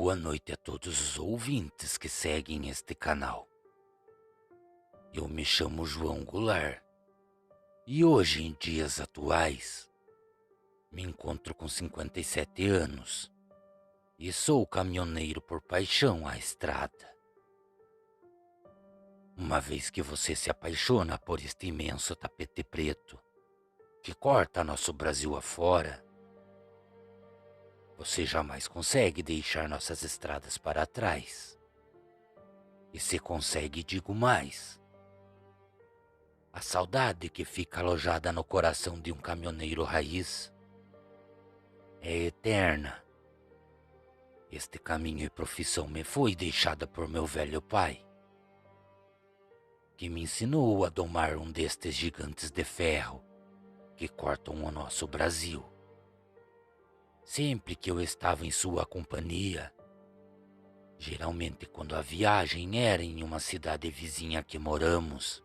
Boa noite a todos os ouvintes que seguem este canal. Eu me chamo João Goulart e hoje, em dias atuais, me encontro com 57 anos e sou caminhoneiro por paixão à estrada. Uma vez que você se apaixona por este imenso tapete preto que corta nosso Brasil afora, você jamais consegue deixar nossas estradas para trás. E se consegue, digo mais. A saudade que fica alojada no coração de um caminhoneiro raiz é eterna. Este caminho e profissão me foi deixada por meu velho pai, que me ensinou a domar um destes gigantes de ferro que cortam o nosso Brasil. Sempre que eu estava em sua companhia, geralmente quando a viagem era em uma cidade vizinha que moramos,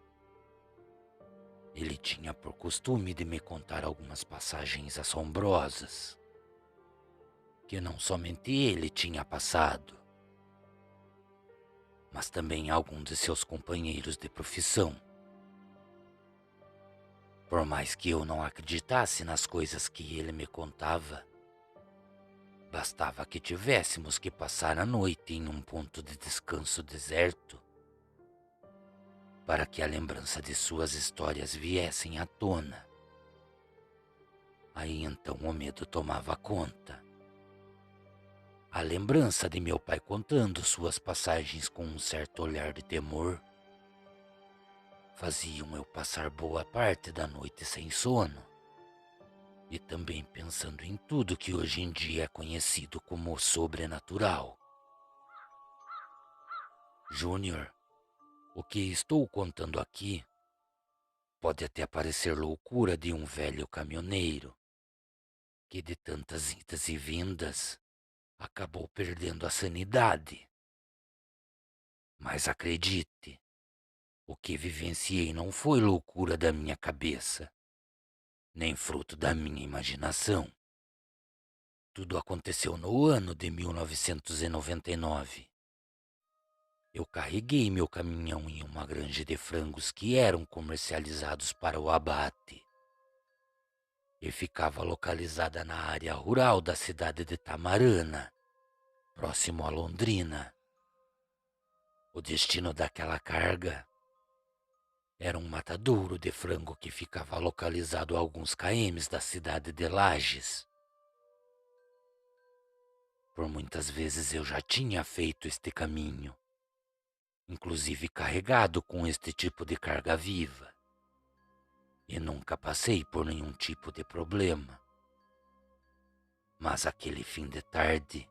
ele tinha por costume de me contar algumas passagens assombrosas que não somente ele tinha passado, mas também alguns de seus companheiros de profissão. Por mais que eu não acreditasse nas coisas que ele me contava, bastava que tivéssemos que passar a noite em um ponto de descanso deserto para que a lembrança de suas histórias viessem à tona. Aí então o medo tomava conta. A lembrança de meu pai contando suas passagens com um certo olhar de temor faziam eu passar boa parte da noite sem sono e também pensando em tudo que hoje em dia é conhecido como sobrenatural. Júnior, o que estou contando aqui pode até parecer loucura de um velho caminhoneiro que de tantas idas e vindas acabou perdendo a sanidade. Mas acredite, o que vivenciei não foi loucura da minha cabeça, nem fruto da minha imaginação. Tudo aconteceu no ano de 1999. Eu carreguei meu caminhão em uma granja de frangos que eram comercializados para o abate e ficava localizada na área rural da cidade de Tamarana, próximo a Londrina. O destino daquela carga era um matadouro de frango que ficava localizado a alguns km da cidade de Lages. Por muitas vezes eu já tinha feito este caminho, inclusive carregado com este tipo de carga viva, e nunca passei por nenhum tipo de problema. Mas aquele fim de tarde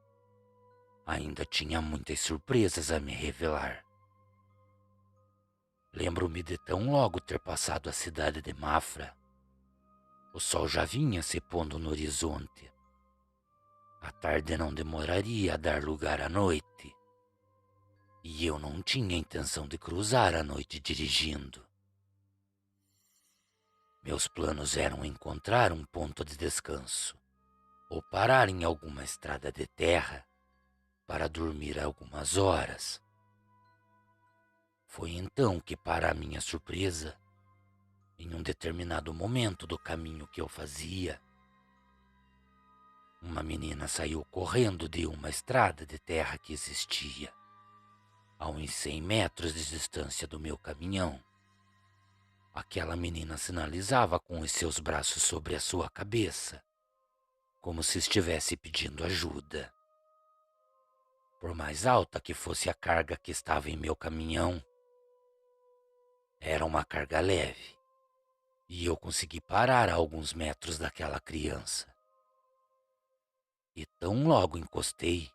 ainda tinha muitas surpresas a me revelar. Lembro-me de tão logo ter passado a cidade de Mafra. O sol já vinha se pondo no horizonte. A tarde não demoraria a dar lugar à noite. E eu não tinha intenção de cruzar a noite dirigindo. Meus planos eram encontrar um ponto de descanso ou parar em alguma estrada de terra para dormir algumas horas. Foi então que, para a minha surpresa, em um determinado momento do caminho que eu fazia, uma menina saiu correndo de uma estrada de terra que existia a uns 100 metros de distância do meu caminhão. Aquela menina sinalizava com os seus braços sobre a sua cabeça, como se estivesse pedindo ajuda. Por mais alta que fosse a carga que estava em meu caminhão, era uma carga leve, e eu consegui parar a alguns metros daquela criança. E tão logo encostei,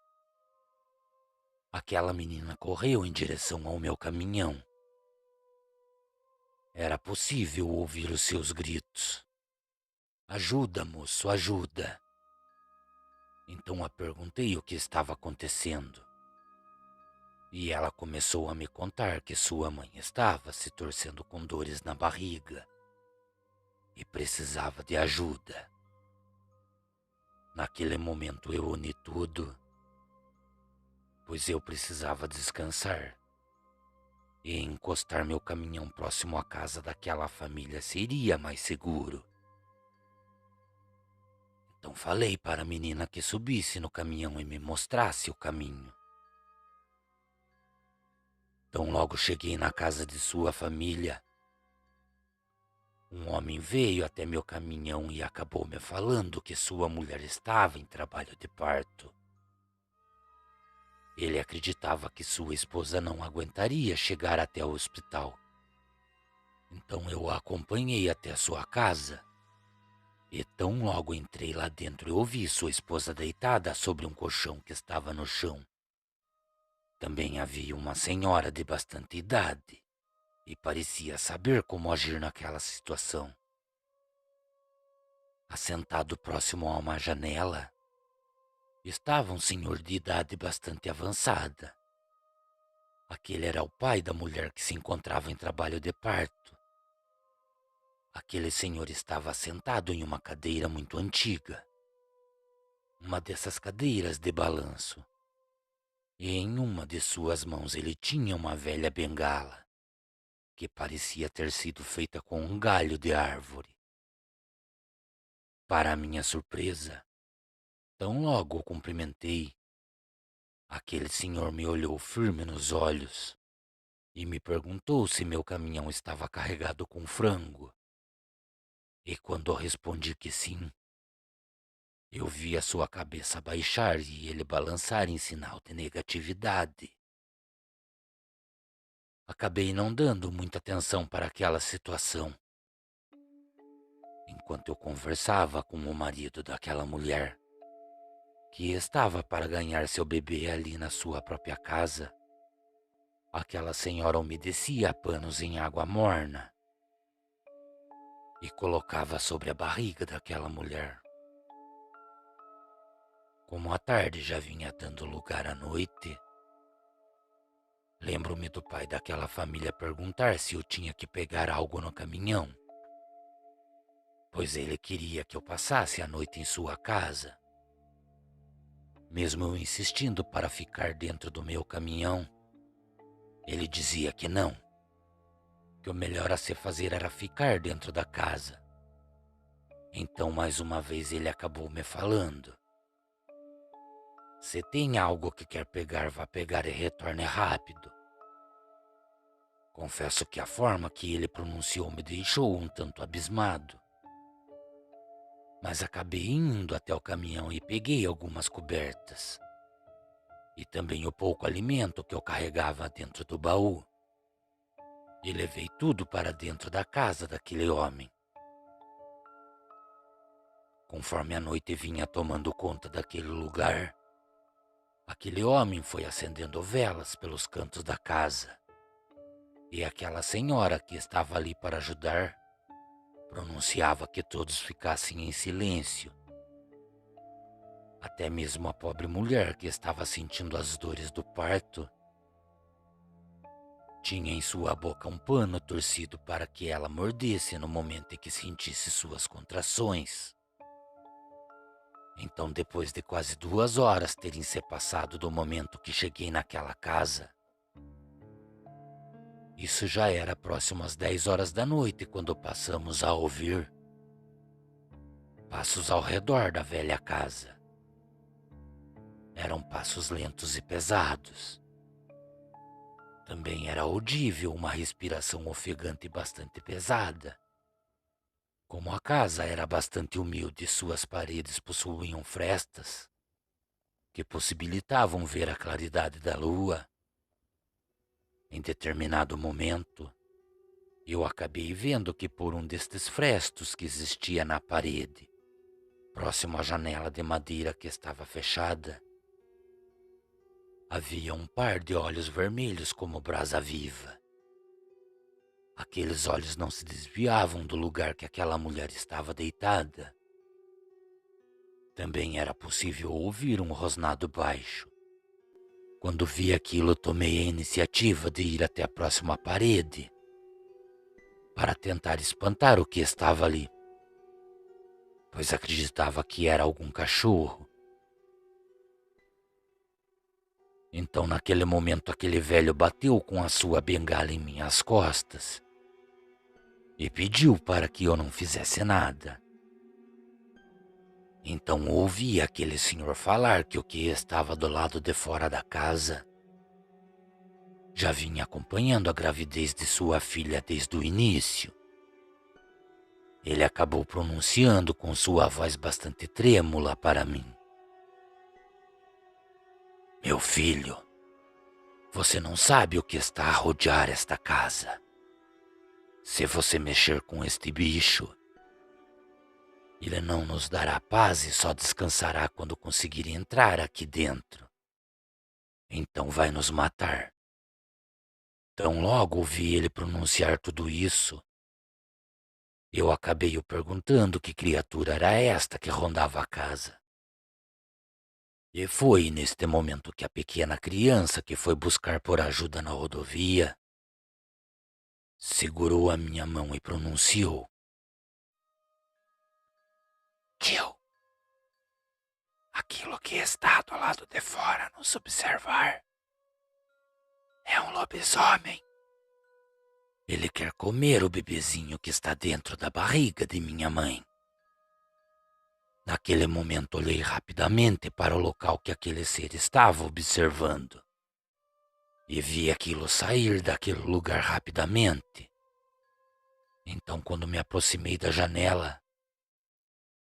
aquela menina correu em direção ao meu caminhão. Era possível ouvir os seus gritos. "Ajuda, moço, ajuda!" Então a perguntei o que estava acontecendo. E ela começou a me contar que sua mãe estava se torcendo com dores na barriga e precisava de ajuda. Naquele momento eu uni tudo pois eu precisava descansar. E encostar meu caminhão próximo à casa daquela família seria mais seguro. Então falei para a menina que subisse no caminhão e me mostrasse o caminho. Então logo cheguei na casa de sua família. Um homem veio até meu caminhão e acabou me falando que sua mulher estava em trabalho de parto. Ele acreditava que sua esposa não aguentaria chegar até o hospital. Então eu a acompanhei até a sua casa. E tão logo entrei lá dentro e ouvi sua esposa deitada sobre um colchão que estava no chão. Também havia uma senhora de bastante idade e parecia saber como agir naquela situação. Assentado próximo a uma janela, estava um senhor de idade bastante avançada. Aquele era o pai da mulher que se encontrava em trabalho de parto. Aquele senhor estava sentado em uma cadeira muito antiga, uma dessas cadeiras de balanço, e em uma de suas mãos ele tinha uma velha bengala, que parecia ter sido feita com um galho de árvore. Para minha surpresa, tão logo o cumprimentei, aquele senhor me olhou firme nos olhos e me perguntou se meu caminhão estava carregado com frango. E quando eu respondi que sim, eu vi a sua cabeça baixar e ele balançar em sinal de negatividade. Acabei não dando muita atenção para aquela situação. Enquanto eu conversava com o marido daquela mulher, que estava para ganhar seu bebê ali na sua própria casa, aquela senhora umedecia panos em água morna e colocava sobre a barriga daquela mulher. Como a tarde já vinha dando lugar à noite, lembro-me do pai daquela família perguntar se eu tinha que pegar algo no caminhão, pois ele queria que eu passasse a noite em sua casa. Mesmo eu insistindo para ficar dentro do meu caminhão, ele dizia que não, que o melhor a se fazer era ficar dentro da casa. Então mais uma vez ele acabou me falando: "Se tem algo que quer pegar, vá pegar e retorne rápido." Confesso que a forma que ele pronunciou me deixou um tanto abismado. Mas acabei indo até o caminhão e peguei algumas cobertas. E também o pouco alimento que eu carregava dentro do baú. E levei tudo para dentro da casa daquele homem. Conforme a noite vinha tomando conta daquele lugar, aquele homem foi acendendo velas pelos cantos da casa. E aquela senhora que estava ali para ajudar pronunciava que todos ficassem em silêncio. Até mesmo a pobre mulher que estava sentindo as dores do parto tinha em sua boca um pano torcido para que ela mordesse no momento em que sentisse suas contrações. Então, depois de quase 2 horas terem se passado do momento que cheguei naquela casa, isso já era próximo às 10 horas da noite quando passamos a ouvir passos ao redor da velha casa. Eram passos lentos e pesados. Também era audível uma respiração ofegante bastante pesada. Como a casa era bastante humilde e suas paredes possuíam frestas que possibilitavam ver a claridade da lua, em determinado momento, eu acabei vendo que por um destes frestos que existia na parede, próximo à janela de madeira que estava fechada, havia um par de olhos vermelhos como brasa viva. Aqueles olhos não se desviavam do lugar que aquela mulher estava deitada. Também era possível ouvir um rosnado baixo. Quando vi aquilo, tomei a iniciativa de ir até a próxima parede para tentar espantar o que estava ali, pois acreditava que era algum cachorro. Então, naquele momento, aquele velho bateu com a sua bengala em minhas costas e pediu para que eu não fizesse nada. Então ouvi aquele senhor falar que o que estava do lado de fora da casa já vinha acompanhando a gravidez de sua filha desde o início. Ele acabou pronunciando com sua voz bastante trêmula para mim: "Meu filho, você não sabe o que está a rodear esta casa. Se você mexer com este bicho, ele não nos dará paz e só descansará quando conseguir entrar aqui dentro. Então vai nos matar." Tão logo ouvi ele pronunciar tudo isso, eu acabei o perguntando que criatura era esta que rondava a casa. E foi neste momento que a pequena criança que foi buscar por ajuda na rodovia segurou a minha mão e pronunciou: "Tio, aquilo que está do lado de fora nos observar é um lobisomem. Ele quer comer o bebezinho que está dentro da barriga de minha mãe." Naquele momento olhei rapidamente para o local que aquele ser estava observando e vi aquilo sair daquele lugar rapidamente. Então, quando me aproximei da janela,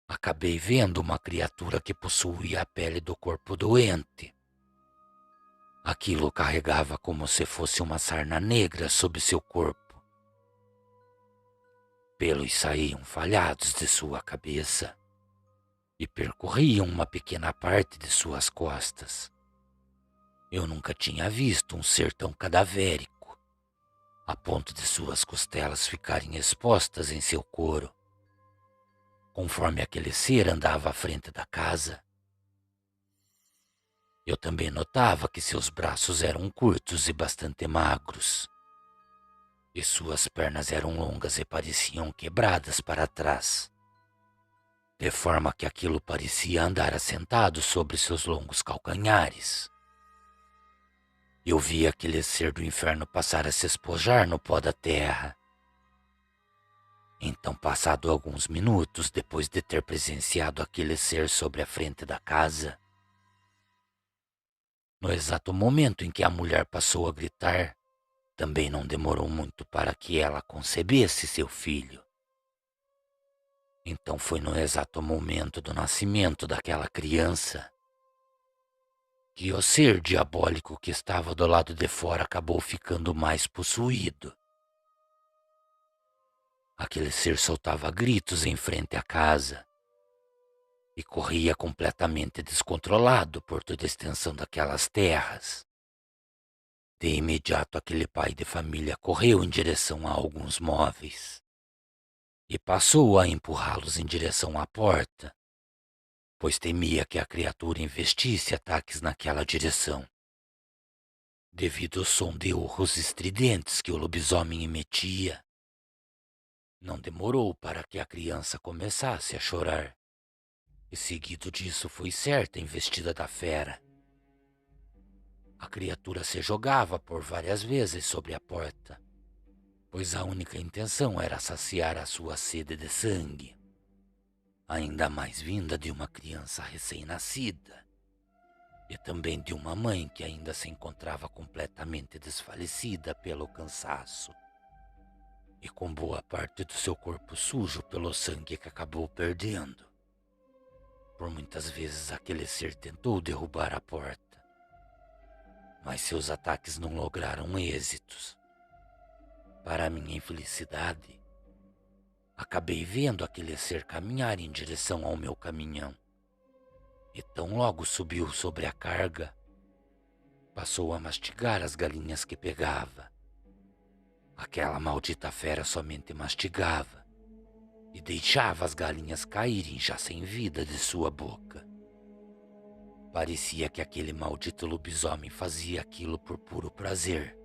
acabei vendo uma criatura que possuía a pele do corpo doente. Aquilo carregava como se fosse uma sarna negra sob seu corpo. Pelos saíam falhados de sua cabeça e percorriam uma pequena parte de suas costas. Eu nunca tinha visto um ser tão cadavérico, a ponto de suas costelas ficarem expostas em seu couro. Conforme aquele ser andava à frente da casa, eu também notava que seus braços eram curtos e bastante magros, e suas pernas eram longas e pareciam quebradas para trás, de forma que aquilo parecia andar assentado sobre seus longos calcanhares. Eu vi aquele ser do inferno passar a se espojar no pó da terra. Então, passado alguns minutos depois de ter presenciado aquele ser sobre a frente da casa, no exato momento em que a mulher passou a gritar, também não demorou muito para que ela concebesse seu filho. Então foi no exato momento do nascimento daquela criança que o ser diabólico que estava do lado de fora acabou ficando mais possuído. Aquele ser soltava gritos em frente à casa e corria completamente descontrolado por toda a extensão daquelas terras. De imediato, aquele pai de família correu em direção a alguns móveis e passou a empurrá-los em direção à porta, pois temia que a criatura investisse ataques naquela direção. Devido ao som de urros estridentes que o lobisomem emitia, não demorou para que a criança começasse a chorar, e seguido disso foi certa a investida da fera. A criatura se jogava por várias vezes sobre a porta, pois a única intenção era saciar a sua sede de sangue, ainda mais vinda de uma criança recém-nascida e também de uma mãe que ainda se encontrava completamente desfalecida pelo cansaço e com boa parte do seu corpo sujo pelo sangue que acabou perdendo. Por muitas vezes aquele ser tentou derrubar a porta, mas seus ataques não lograram êxitos. Para minha infelicidade, acabei vendo aquele ser caminhar em direção ao meu caminhão. E tão logo subiu sobre a carga, passou a mastigar as galinhas que pegava. Aquela maldita fera somente mastigava e deixava as galinhas caírem já sem vida de sua boca. Parecia que aquele maldito lobisomem fazia aquilo por puro prazer.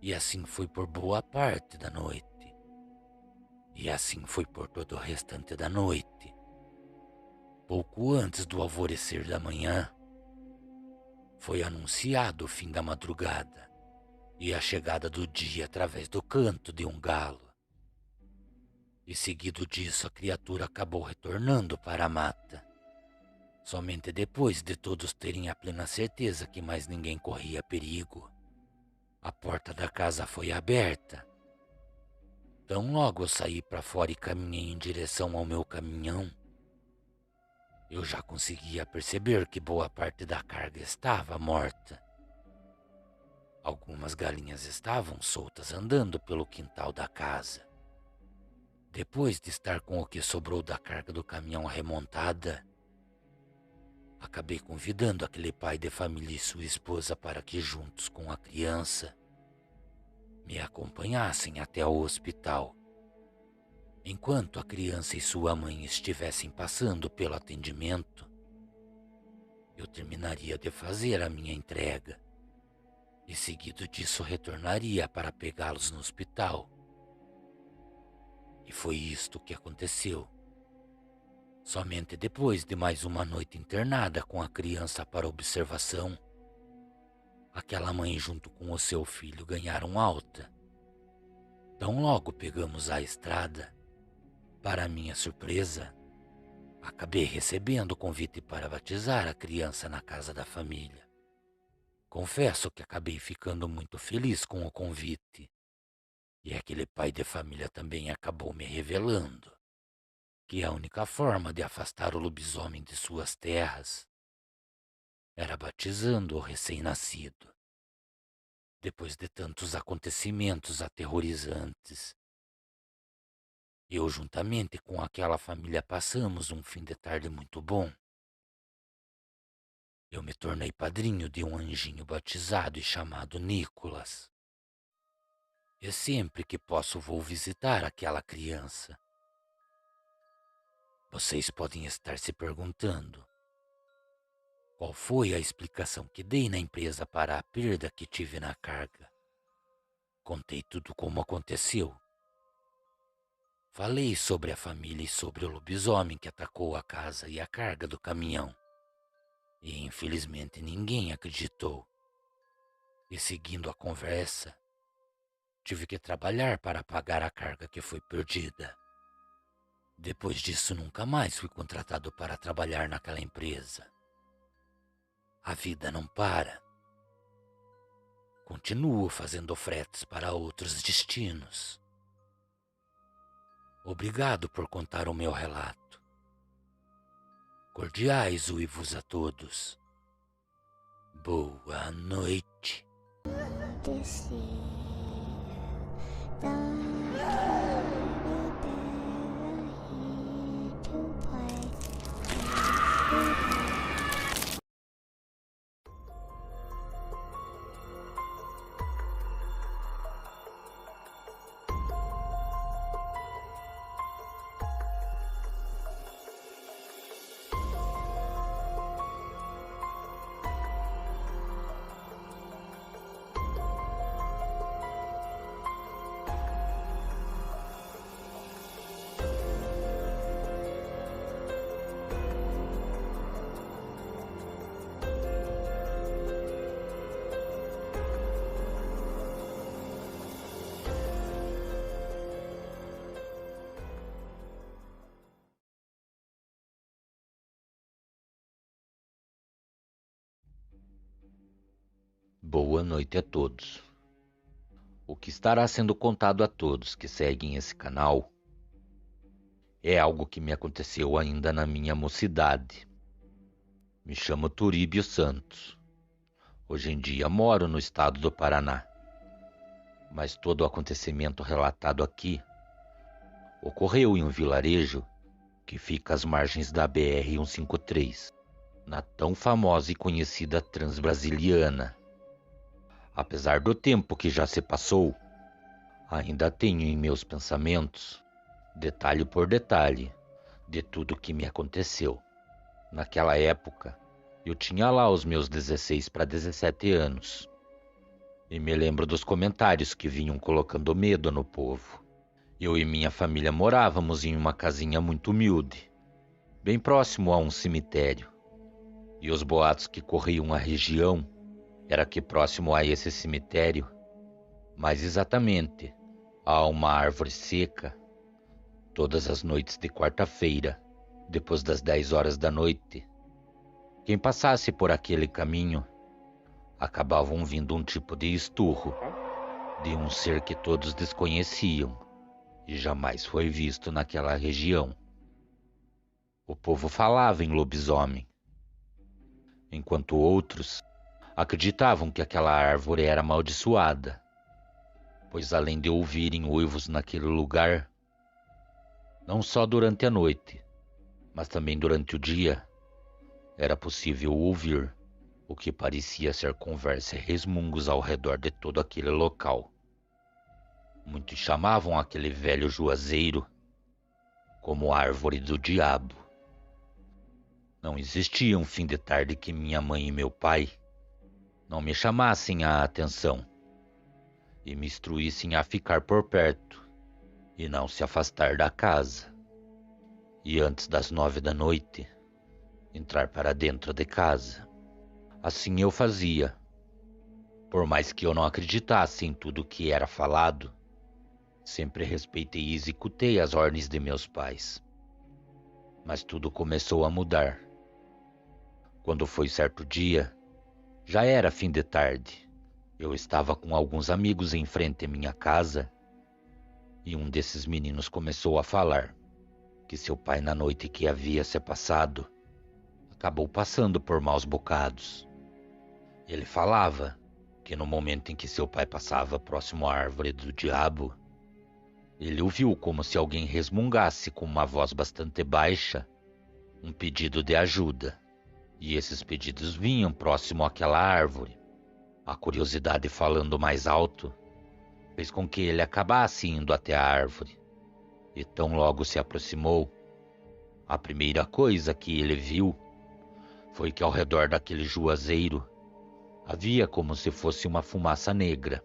E assim foi por boa parte da noite. E assim foi por todo o restante da noite. Pouco antes do alvorecer da manhã, Foi anunciado o fim da madrugada e a chegada do dia através do canto de um galo. E seguido disso, a criatura acabou retornando para a mata. Somente depois de todos terem a plena certeza que mais ninguém corria perigo, a porta da casa foi aberta. Tão logo eu saí para fora e caminhei em direção ao meu caminhão, eu já conseguia perceber que boa parte da carga estava morta. Algumas galinhas estavam soltas andando pelo quintal da casa. Depois de estar com o que sobrou da carga do caminhão remontada, acabei convidando aquele pai de família e sua esposa para que, juntos com a criança, me acompanhassem até o hospital. Enquanto a criança e sua mãe estivessem passando pelo atendimento, eu terminaria de fazer a minha entrega e, seguido disso, retornaria para pegá-los no hospital. E foi isto que aconteceu. Somente depois de mais uma noite internada com a criança para observação, aquela mãe junto com o seu filho ganharam alta. Tão logo pegamos a estrada, para minha surpresa, acabei recebendo o convite para batizar a criança na casa da família. Confesso que acabei ficando muito feliz com o convite, e aquele pai de família também acabou me revelando que a única forma de afastar o lobisomem de suas terras era batizando o recém-nascido. Depois de tantos acontecimentos aterrorizantes, eu, juntamente com aquela família, passamos um fim de tarde muito bom. Eu me tornei padrinho de um anjinho batizado e chamado Nicolas. E sempre que posso vou visitar aquela criança. Vocês podem estar se perguntando: qual foi a explicação que dei na empresa para a perda que tive na carga? Contei tudo como aconteceu. Falei sobre a família e sobre o lobisomem que atacou a casa e a carga do caminhão. E infelizmente ninguém acreditou. E seguindo a conversa, tive que trabalhar para pagar a carga que foi perdida. Depois disso, nunca mais fui contratado para trabalhar naquela empresa. A vida não para. Continuo fazendo fretes para outros destinos. Obrigado por contar o meu relato. Cordiais uivos a todos. Boa noite. Boa noite a todos. O que estará sendo contado a todos que seguem esse canal é algo que me aconteceu ainda na minha mocidade. Me chamo Turíbio Santos. Hoje em dia moro no estado do Paraná. Mas todo o acontecimento relatado aqui ocorreu em um vilarejo que fica às margens da BR-153, na tão famosa e conhecida Transbrasiliana. Apesar do tempo que já se passou, ainda tenho em meus pensamentos, detalhe por detalhe, de tudo que me aconteceu. Naquela época, eu tinha lá os meus 16 para 17 anos. E me lembro dos comentários que vinham colocando medo no povo. Eu e minha família morávamos em uma casinha muito humilde, bem próximo a um cemitério. E os boatos que corriam a região era que próximo a esse cemitério, mais exatamente a uma árvore seca, todas as noites de quarta-feira, depois das 10 horas da noite, quem passasse por aquele caminho acabava ouvindo um tipo de esturro de um ser que todos desconheciam e jamais foi visto naquela região. O povo falava em lobisomem, enquanto outros acreditavam que aquela árvore era amaldiçoada, pois além de ouvirem uivos naquele lugar, não só durante a noite, mas também durante o dia, era possível ouvir o que parecia ser conversa e resmungos ao redor de todo aquele local. Muitos chamavam aquele velho juazeiro como árvore do diabo. Não existia um fim de tarde que minha mãe e meu pai não me chamassem a atenção e me instruíssem a ficar por perto e não se afastar da casa. E antes das 9 da noite, entrar para dentro de casa. Assim eu fazia. Por mais que eu não acreditasse em tudo que era falado, sempre respeitei e executei as ordens de meus pais. Mas tudo começou a mudar. Quando foi certo dia, já era fim de tarde. Eu estava com alguns amigos em frente à minha casa e um desses meninos começou a falar que seu pai, na noite que havia se passado, acabou passando por maus bocados. Ele falava que no momento em que seu pai passava próximo à árvore do diabo, ele ouviu como se alguém resmungasse com uma voz bastante baixa um pedido de ajuda, e esses pedidos vinham próximo àquela árvore. A curiosidade, falando mais alto, fez com que ele acabasse indo até a árvore, e tão logo se aproximou, a primeira coisa que ele viu foi que ao redor daquele juazeiro havia como se fosse uma fumaça negra,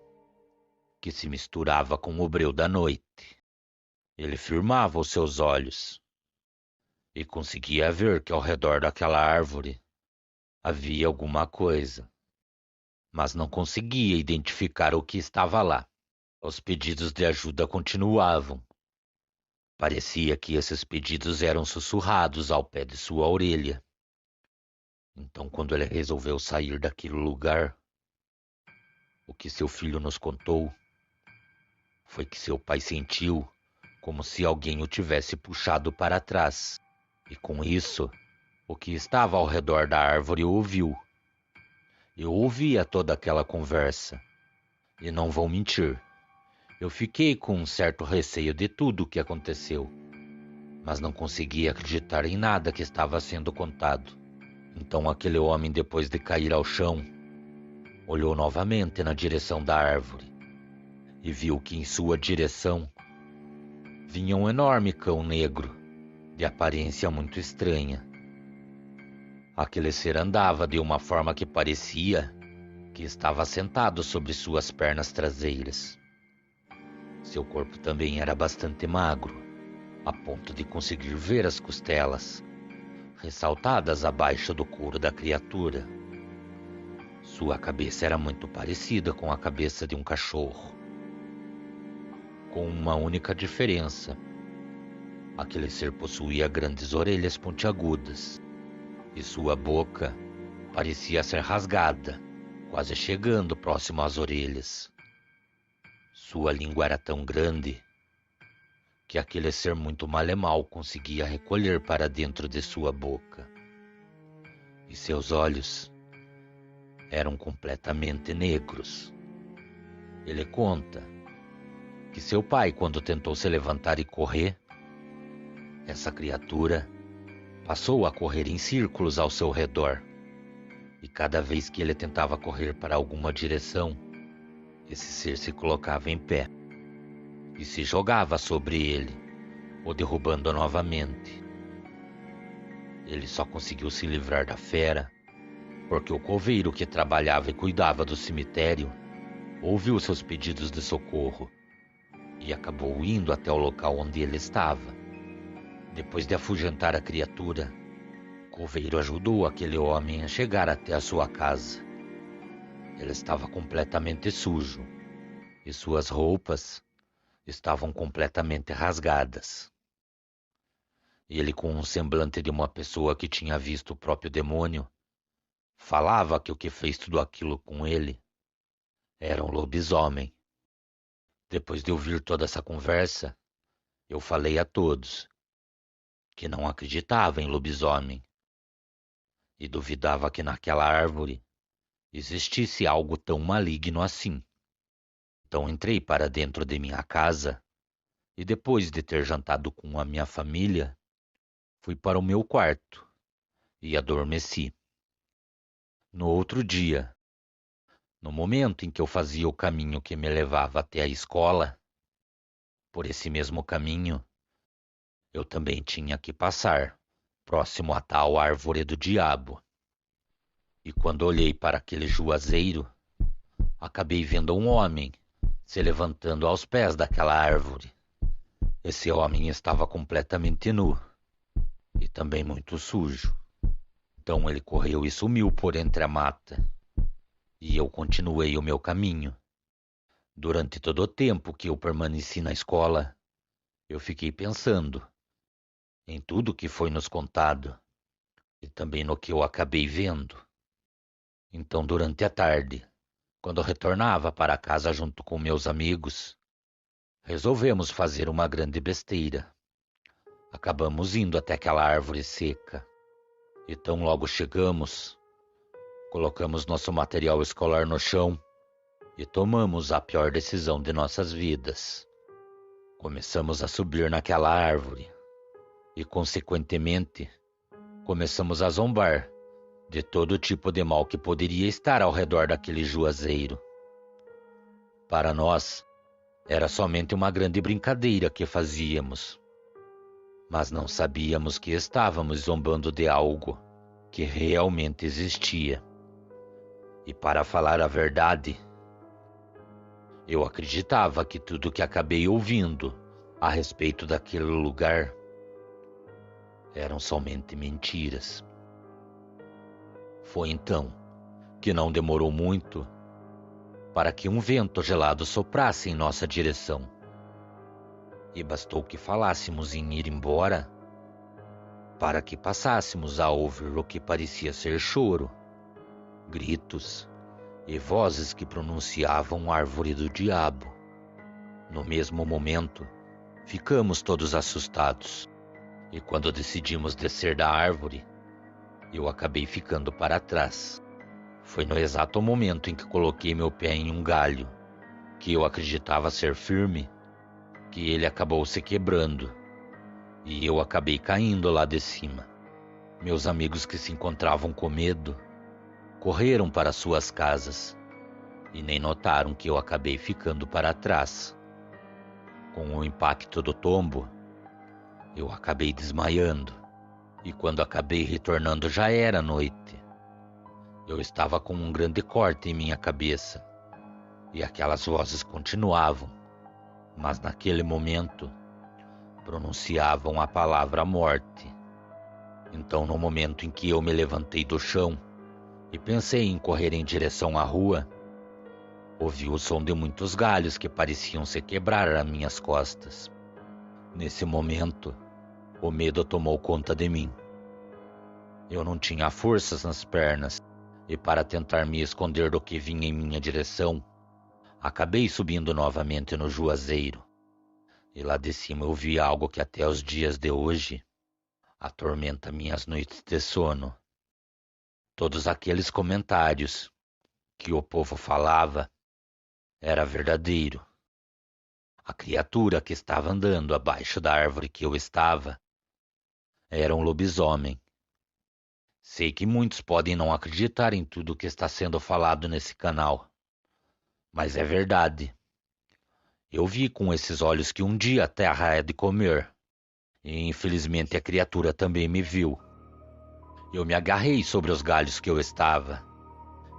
que se misturava com o breu da noite. Ele firmava os seus olhos e conseguia ver que ao redor daquela árvore havia alguma coisa, mas não conseguia identificar o que estava lá. Os pedidos de ajuda continuavam. Parecia que esses pedidos eram sussurrados ao pé de sua orelha. Então, quando ele resolveu sair daquele lugar, o que seu filho nos contou foi que seu pai sentiu como se alguém o tivesse puxado para trás. E com isso, o que estava ao redor da árvore ouviu. Eu ouvia toda aquela conversa. E não vou mentir, eu fiquei com um certo receio de tudo o que aconteceu, mas não conseguia acreditar em nada que estava sendo contado. Então aquele homem, depois de cair ao chão, olhou novamente na direção da árvore e viu que em sua direção vinha um enorme cão negro, de aparência muito estranha. Aquele ser andava de uma forma que parecia que estava sentado sobre suas pernas traseiras. Seu corpo também era bastante magro, a ponto de conseguir ver as costelas, ressaltadas abaixo do couro da criatura. Sua cabeça era muito parecida com a cabeça de um cachorro, com uma única diferença. Aquele ser possuía grandes orelhas pontiagudas, e sua boca parecia ser rasgada, quase chegando próximo às orelhas. Sua língua era tão grande que aquele ser muito mal conseguia recolher para dentro de sua boca. E seus olhos eram completamente negros. Ele conta que seu pai, quando tentou se levantar e correr, essa criatura passou a correr em círculos ao seu redor. E cada vez que ele tentava correr para alguma direção, esse ser se colocava em pé e se jogava sobre ele, o derrubando novamente. Ele só conseguiu se livrar da fera porque o coveiro que trabalhava e cuidava do cemitério ouviu seus pedidos de socorro e acabou indo até o local onde ele estava. Depois de afugentar a criatura, o coveiro ajudou aquele homem a chegar até a sua casa. Ele estava completamente sujo e suas roupas estavam completamente rasgadas. E ele, com um semblante de uma pessoa que tinha visto o próprio demônio, falava que o que fez tudo aquilo com ele era um lobisomem. Depois de ouvir toda essa conversa, eu falei a todos que não acreditava em lobisomem e duvidava que naquela árvore existisse algo tão maligno assim. Então entrei para dentro de minha casa e, depois de ter jantado com a minha família, fui para o meu quarto e adormeci. No outro dia, no momento em que eu fazia o caminho que me levava até a escola, por esse mesmo caminho, eu também tinha que passar, próximo à tal árvore do diabo. E quando olhei para aquele juazeiro, acabei vendo um homem se levantando aos pés daquela árvore. Esse homem estava completamente nu e também muito sujo. Então ele correu e sumiu por entre a mata, e eu continuei o meu caminho. Durante todo o tempo que eu permaneci na escola, eu fiquei pensando em tudo que foi nos contado e também no que eu acabei vendo. Então, durante a tarde, quando eu retornava para casa junto com meus amigos, resolvemos fazer uma grande besteira. Acabamos indo até aquela árvore seca. E tão logo chegamos, colocamos nosso material escolar no chão e tomamos a pior decisão de nossas vidas. Começamos a subir naquela árvore e, consequentemente, começamos a zombar de todo tipo de mal que poderia estar ao redor daquele juazeiro. Para nós, era somente uma grande brincadeira que fazíamos, mas não sabíamos que estávamos zombando de algo que realmente existia. E para falar a verdade, eu acreditava que tudo que acabei ouvindo a respeito daquele lugar eram somente mentiras. Foi então que não demorou muito para que um vento gelado soprasse em nossa direção. E bastou que falássemos em ir embora para que passássemos a ouvir o que parecia ser choro, gritos e vozes que pronunciavam árvore do diabo. No mesmo momento, ficamos todos assustados, e quando decidimos descer da árvore, eu acabei ficando para trás. Foi no exato momento em que coloquei meu pé em um galho, que eu acreditava ser firme, que ele acabou se quebrando, e eu acabei caindo lá de cima. Meus amigos que se encontravam com medo correram para suas casas e nem notaram que eu acabei ficando para trás. Com o impacto do tombo, eu acabei desmaiando, e quando acabei retornando já era noite. Eu estava com um grande corte em minha cabeça, e aquelas vozes continuavam, mas naquele momento pronunciavam a palavra morte. Então, no momento em que eu me levantei do chão e pensei em correr em direção à rua, ouvi o som de muitos galhos que pareciam se quebrar às minhas costas. Nesse momento, o medo tomou conta de mim. Eu não tinha forças nas pernas, e para tentar me esconder do que vinha em minha direção, acabei subindo novamente no juazeiro. E lá de cima eu vi algo que até os dias de hoje atormenta minhas noites de sono. Todos aqueles comentários que o povo falava era verdadeiro. A criatura que estava andando abaixo da árvore que eu estava era um lobisomem. Sei que muitos podem não acreditar em tudo o que está sendo falado nesse canal, mas é verdade. Eu vi com esses olhos que um dia a terra é de comer, e infelizmente a criatura também me viu. Eu me agarrei sobre os galhos que eu estava,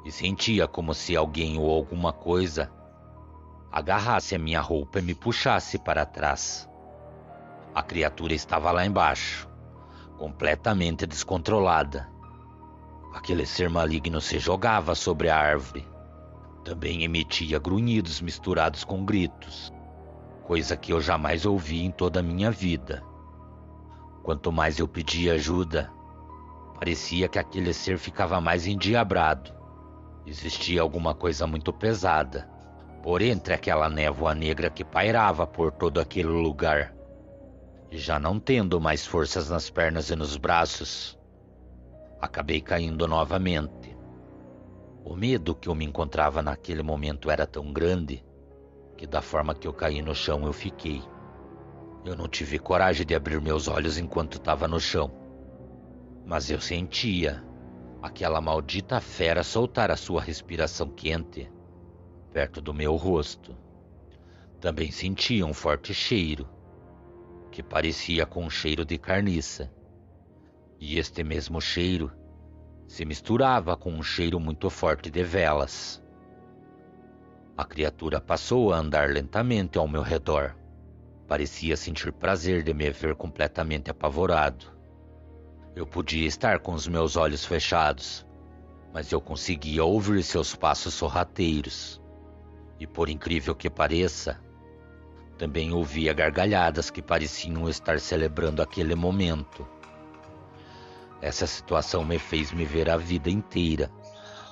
e sentia como se alguém ou alguma coisa agarrasse a minha roupa e me puxasse para trás. A criatura estava lá embaixo, completamente descontrolada. Aquele ser maligno se jogava sobre a árvore, Também emitia grunhidos misturados com gritos, coisa que eu jamais ouvi em toda a minha vida. Quanto mais eu pedia ajuda, parecia que aquele ser ficava mais endiabrado. Existia alguma coisa muito pesada por entre aquela névoa negra que pairava por todo aquele lugar. E já não tendo mais forças nas pernas e nos braços, acabei caindo novamente. O medo que eu me encontrava naquele momento era tão grande que da forma que eu caí no chão eu fiquei. Eu não tive coragem de abrir meus olhos enquanto estava no chão, mas eu sentia aquela maldita fera soltar a sua respiração quente perto do meu rosto. Também sentia um forte cheiro, que parecia com um cheiro de carniça. E este mesmo cheiro se misturava com um cheiro muito forte de velas. A criatura passou a andar lentamente ao meu redor. Parecia sentir prazer de me ver completamente apavorado. Eu podia estar com os meus olhos fechados, mas eu conseguia ouvir seus passos sorrateiros. E por incrível que pareça, também ouvia gargalhadas que pareciam estar celebrando aquele momento. Essa situação me fez me ver a vida inteira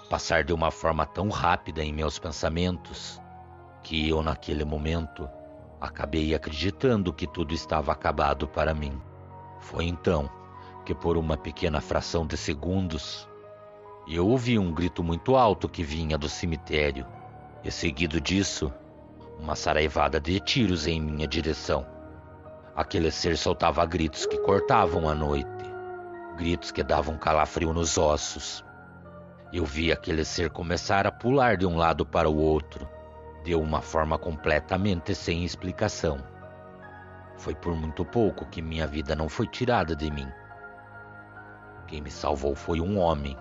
passar de uma forma tão rápida em meus pensamentos, que eu naquele momento acabei acreditando que tudo estava acabado para mim. Foi então que por uma pequena fração de segundos, eu ouvi um grito muito alto que vinha do cemitério, e seguido disso, uma saraivada de tiros em minha direção. Aquele ser soltava gritos que cortavam a noite, gritos que davam calafrio nos ossos. Eu vi aquele ser começar a pular de um lado para o outro, de uma forma completamente sem explicação. Foi por muito pouco que minha vida não foi tirada de mim. Quem me salvou foi um homem,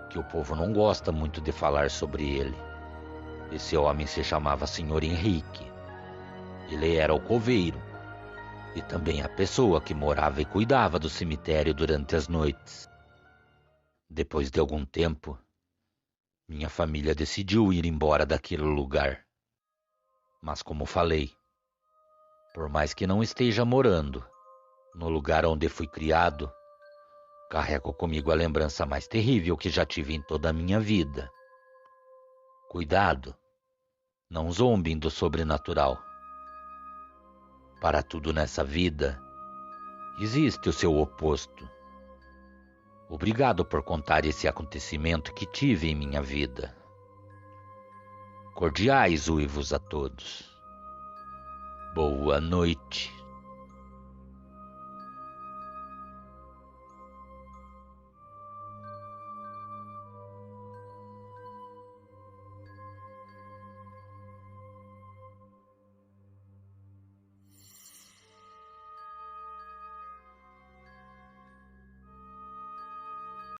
que o povo não gosta muito de falar sobre ele. Esse homem se chamava Sr. Henrique. Ele era o coveiro e também a pessoa que morava e cuidava do cemitério durante as noites. Depois de algum tempo, minha família decidiu ir embora daquele lugar. Mas como falei, por mais que não esteja morando no lugar onde fui criado, carrego comigo a lembrança mais terrível que já tive em toda a minha vida. Cuidado, não zombem do sobrenatural. Para tudo nessa vida, existe o seu oposto. Obrigado por contar esse acontecimento que tive em minha vida. Cordiais uivos a todos. Boa noite.